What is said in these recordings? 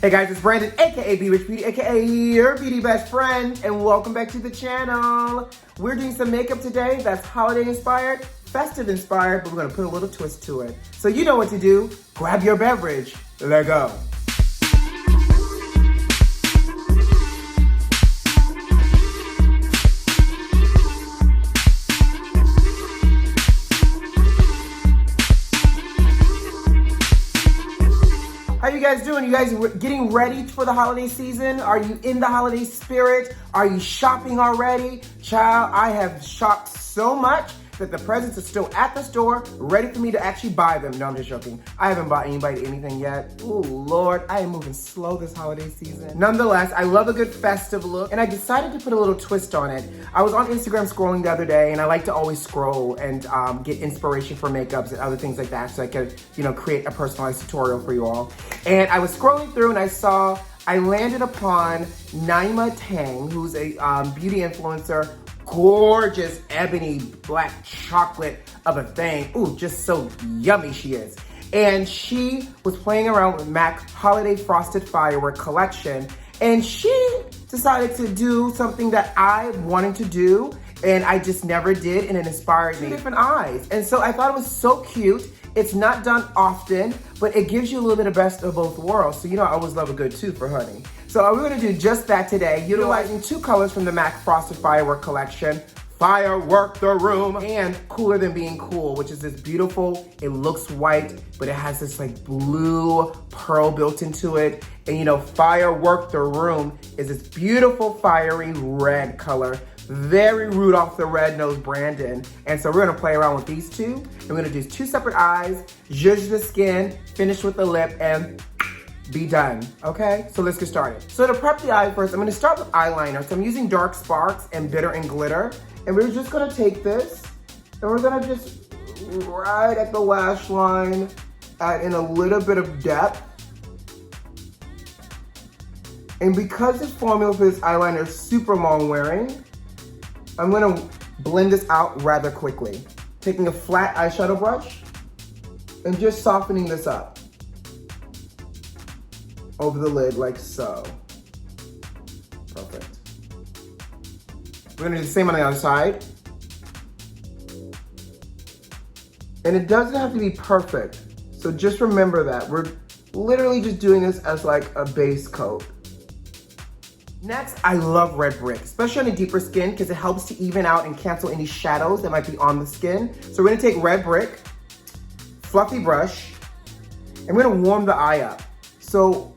Hey guys, it's Brandon, aka B.Rich Beauty, aka your beauty best friend, and welcome back to the channel. We're doing some makeup today that's holiday inspired, festive inspired, but we're gonna put a little twist to it. So you know what to do. Grab your beverage. Let's go. How you guys doing? You guys getting ready for the holiday season? Are you in the holiday spirit? Are you shopping already? Child, I have shopped so much that the presents are still at the store, ready for me to actually buy them. No, I'm just joking. I haven't bought anybody anything yet. Oh Lord, I am moving slow this holiday season. Nonetheless, I love a good festive look, and I decided to put a little twist on it. I was on Instagram scrolling the other day, and I like to always scroll and get inspiration for makeups and other things like that, so I could, create a personalized tutorial for you all. And I was scrolling through, and I landed upon Nyma Tang, who's a beauty influencer. Gorgeous ebony black chocolate of a thing. Ooh, just so yummy she is. And she was playing around with MAC Holiday Frosted Firework collection, and she decided to do something that I wanted to do and I just never did, and it inspired me. Different eyes. And so I thought it was so cute. It's not done often, but it gives you a little bit of best of both worlds. So I always love a good tooth for honey. So we're gonna do just that today, utilizing two colors from the MAC Frosted Firework collection. Firework the room, and Cooler Than Being Cool, which is this beautiful, it looks white, but it has this like blue pearl built into it. And Firework the Room is this beautiful fiery red color. Very Rudolph the Red-Nosed Brandon. And so we're gonna play around with these two. And we're gonna do two separate eyes, zhuzh the skin, finish with the lip, and be done, okay? So let's get started. So to prep the eye first, I'm gonna start with eyeliner. So I'm using Dark Sparks and Bitter and Glitter. And we're just gonna take this, and we're gonna just right at the lash line, add in a little bit of depth. And because this formula for this eyeliner is super long wearing, I'm gonna blend this out rather quickly. Taking a flat eyeshadow brush and just softening this up over the lid like so. Perfect. We're gonna do the same on the other side. And it doesn't have to be perfect. So just remember that. We're literally just doing this as like a base coat. Next, I love red brick, especially on a deeper skin because it helps to even out and cancel any shadows that might be on the skin. So we're gonna take red brick, fluffy brush, and we're gonna warm the eye up. So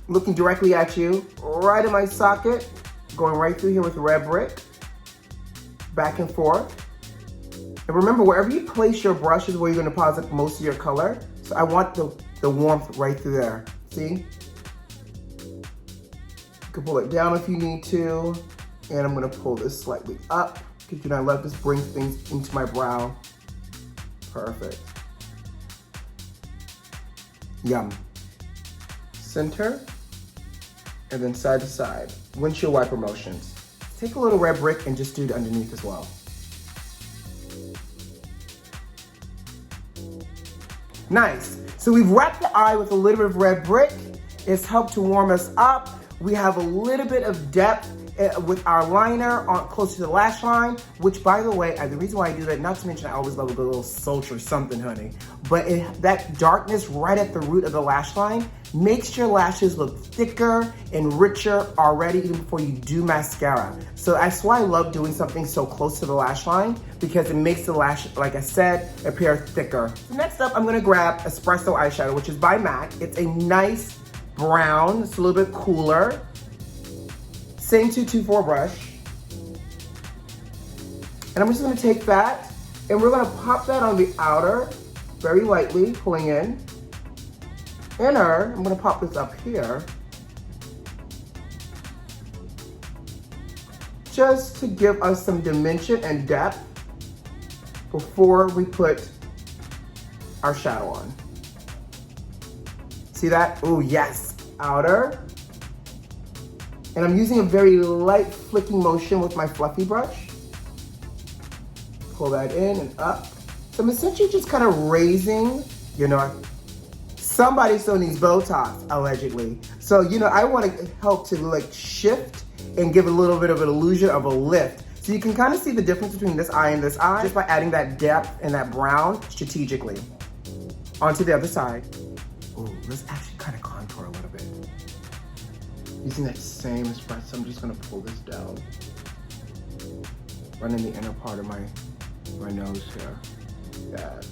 looking directly at you, right in my socket, going right through here with red brick, back and forth. And remember, wherever you place your brush is where you're gonna deposit most of your color. So I want the warmth right through there, see? You can pull it down if you need to. And I'm gonna pull this slightly up because I love this brings things into my brow. Perfect. Yum. Center, and then side to side. Windshield wiper motions. Take a little red brick and just do it underneath as well. Nice. So we've wrapped the eye with a little bit of red brick. It's helped to warm us up. We have a little bit of depth with our liner close to the lash line, which by the way, the reason why I do that, not to mention I always love a good little sultry something, honey, but that darkness right at the root of the lash line makes your lashes look thicker and richer already even before you do mascara. So that's why I love doing something so close to the lash line, because it makes the lash, like I said, appear thicker. So next up, I'm gonna grab Espresso eyeshadow, which is by MAC. It's a nice brown, it's a little bit cooler. Same 224 brush. And I'm just gonna take that and we're gonna pop that on the outer, very lightly, pulling in. Inner, I'm gonna pop this up here. Just to give us some dimension and depth before we put our shadow on. See that? Oh yes, outer. And I'm using a very light flicking motion with my fluffy brush. Pull that in and up. So I'm essentially just kind of raising, Somebody still needs Botox, allegedly. So, you know, I want to help to like shift and give a little bit of an illusion of a lift. So you can kind of see the difference between this eye and this eye just by adding that depth and that brown strategically. Onto the other side. Ooh, let's actually kind of contour a little bit. Using that same espresso, I'm just gonna pull this down. Run in the inner part of my nose here. Yes.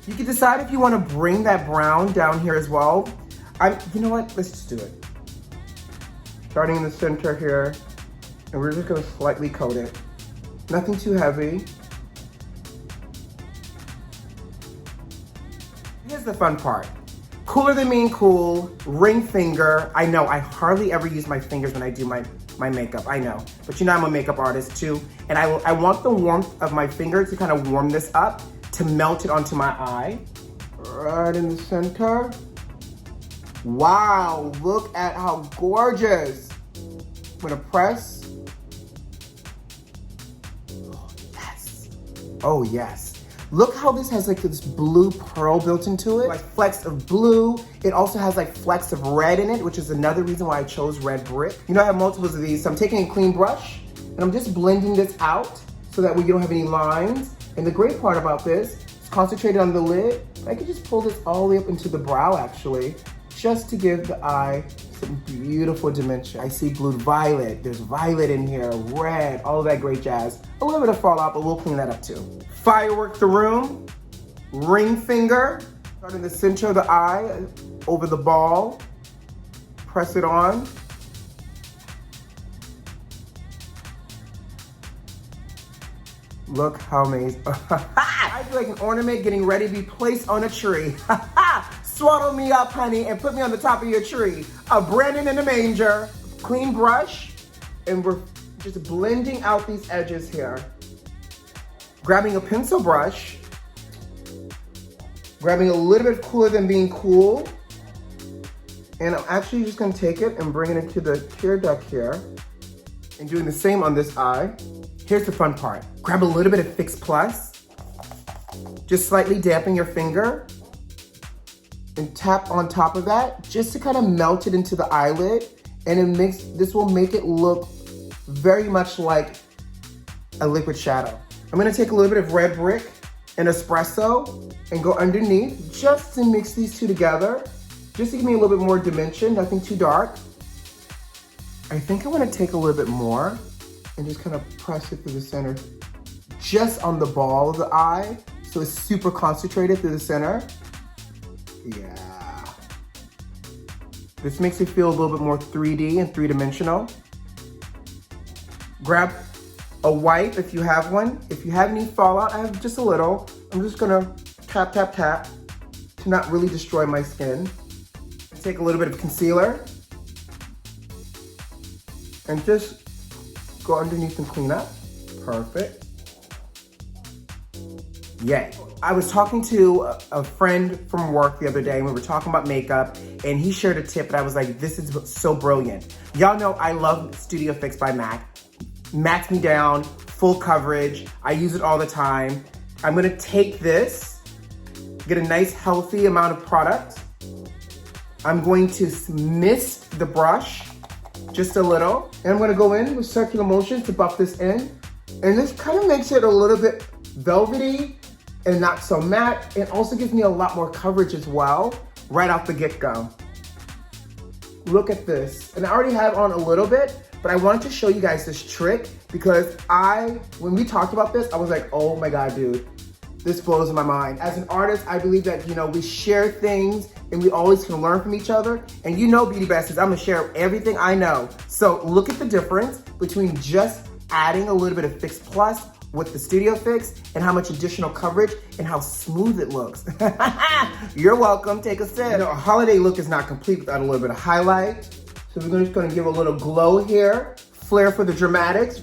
You can decide if you want to bring that brown down here as well. You know what? Let's just do it. Starting in the center here, and we're just gonna slightly coat it. Nothing too heavy. Here's the fun part. Cooler than being cool, ring finger. I know, I hardly ever use my fingers when I do my makeup, I know. But you know I'm a makeup artist too, and I want the warmth of my finger to kind of warm this up, to melt it onto my eye. Right in the center. Wow, look at how gorgeous. I'm gonna press. Oh, yes. Oh, yes. Look how this has like this blue pearl built into it. Like flecks of blue. It also has like flecks of red in it, which is another reason why I chose red brick. You know, I have multiples of these, so I'm taking a clean brush and I'm just blending this out so that way you don't have any lines. And the great part about this, it's concentrated on the lid. I can just pull this all the way up into the brow actually, just to give the eye some beautiful dimension. I see blue violet, there's violet in here, red, all of that great jazz. A little bit of fallout, but we'll clean that up too. Firework the room, ring finger, start in the center of the eye, over the ball, press it on. Look how amazing. I feel like an ornament getting ready to be placed on a tree. Swaddle me up, honey, and put me on the top of your tree. A Brandon in a manger. Clean brush, and we're just blending out these edges here. Grabbing a pencil brush, grabbing a little bit cooler than being cool, and I'm actually just gonna take it and bring it into the tear duct here, and doing the same on this eye. Here's the fun part. Grab a little bit of Fix Plus, just slightly dampen your finger, and tap on top of that, just to kind of melt it into the eyelid, and this will make it look very much like a liquid shadow. I'm gonna take a little bit of red brick and espresso and go underneath just to mix these two together, just to give me a little bit more dimension, nothing too dark. I think I wanna take a little bit more and just kind of press it through the center, just on the ball of the eye, so it's super concentrated through the center. Yeah. This makes it feel a little bit more 3D and three-dimensional. Grab a wipe if you have one. If you have any fallout, I have just a little. I'm just gonna tap, tap, tap to not really destroy my skin. Take a little bit of concealer and just go underneath and clean up. Perfect. Yay. I was talking to a friend from work the other day, and we were talking about makeup, and he shared a tip, and I was like, this is so brilliant. Y'all know I love Studio Fix by MAC. MACs me down, full coverage. I use it all the time. I'm gonna take this, get a nice healthy amount of product. I'm going to mist the brush just a little, and I'm gonna go in with circular motion to buff this in. And this kind of makes it a little bit velvety and not so matte. It also gives me a lot more coverage as well, right off the get-go. Look at this. And I already have on a little bit, but I wanted to show you guys this trick because when we talked about this, I was like, oh my God, dude, this blows my mind. As an artist, I believe that, you know, we share things and we always can learn from each other. And you know, Beauty Besties, I'm gonna share everything I know. So look at the difference between just adding a little bit of Fix Plus with the Studio Fix and how much additional coverage and how smooth it looks. You're welcome, take a sip. You know, a holiday look is not complete without a little bit of highlight. So we're just gonna give a little glow here. Flair for the Dramatics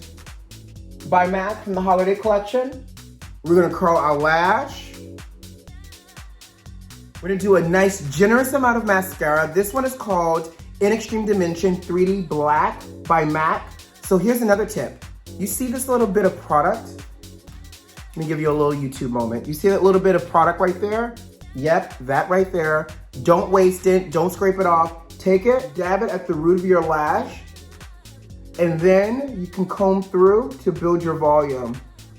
by MAC from the holiday collection. We're gonna curl our lash. We're gonna do a nice generous amount of mascara. This one is called In Extreme Dimension 3D Black by MAC. So here's another tip. You see this little bit of product? Let me give you a little YouTube moment. You see that little bit of product right there? Yep, that right there. Don't waste it. Don't scrape it off. Take it, dab it at the root of your lash, and then you can comb through to build your volume.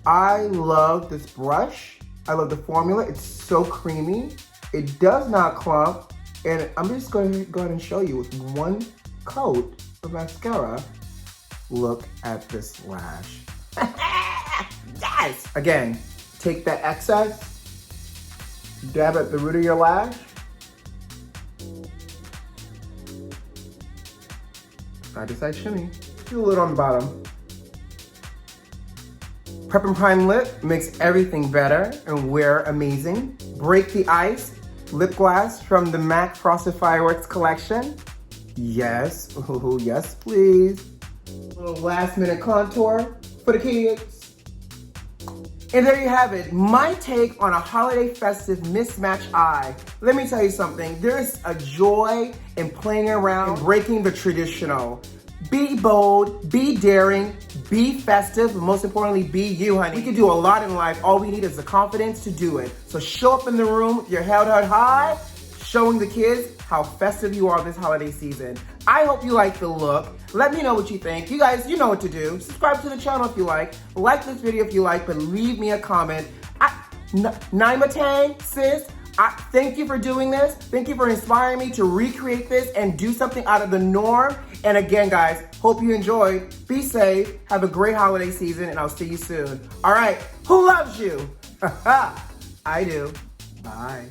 I love this brush. I love the formula. It's so creamy. It does not clump. And I'm just going to go ahead and show you with one coat of mascara. Look at this lash. Yes! Again, take that excess, dab at the root of your lash. Side to side shimmy. Do a little on the bottom. Prep and Prime Lip makes everything better and wear amazing. Break the Ice Lipglass from the MAC Frosted Fireworks collection. Yes, ooh, yes please. A little last minute contour for the kids. And there you have it, my take on a holiday festive mismatched eye. Let me tell you something, there's a joy in playing around and breaking the traditional. Be bold, be daring, be festive, but most importantly, be you, honey. We can do a lot in life. All we need is the confidence to do it. So show up in the room with your head held high, showing the kids how festive you are this holiday season. I hope you like the look. Let me know what you think. You guys, you know what to do. Subscribe to the channel if you like this video if you like, but leave me a comment. Nyma Tang, sis, thank you for doing this. Thank you for inspiring me to recreate this and do something out of the norm. And again, guys, hope you enjoyed. Be safe. Have a great holiday season, and I'll see you soon. All right, who loves you? I do. Bye.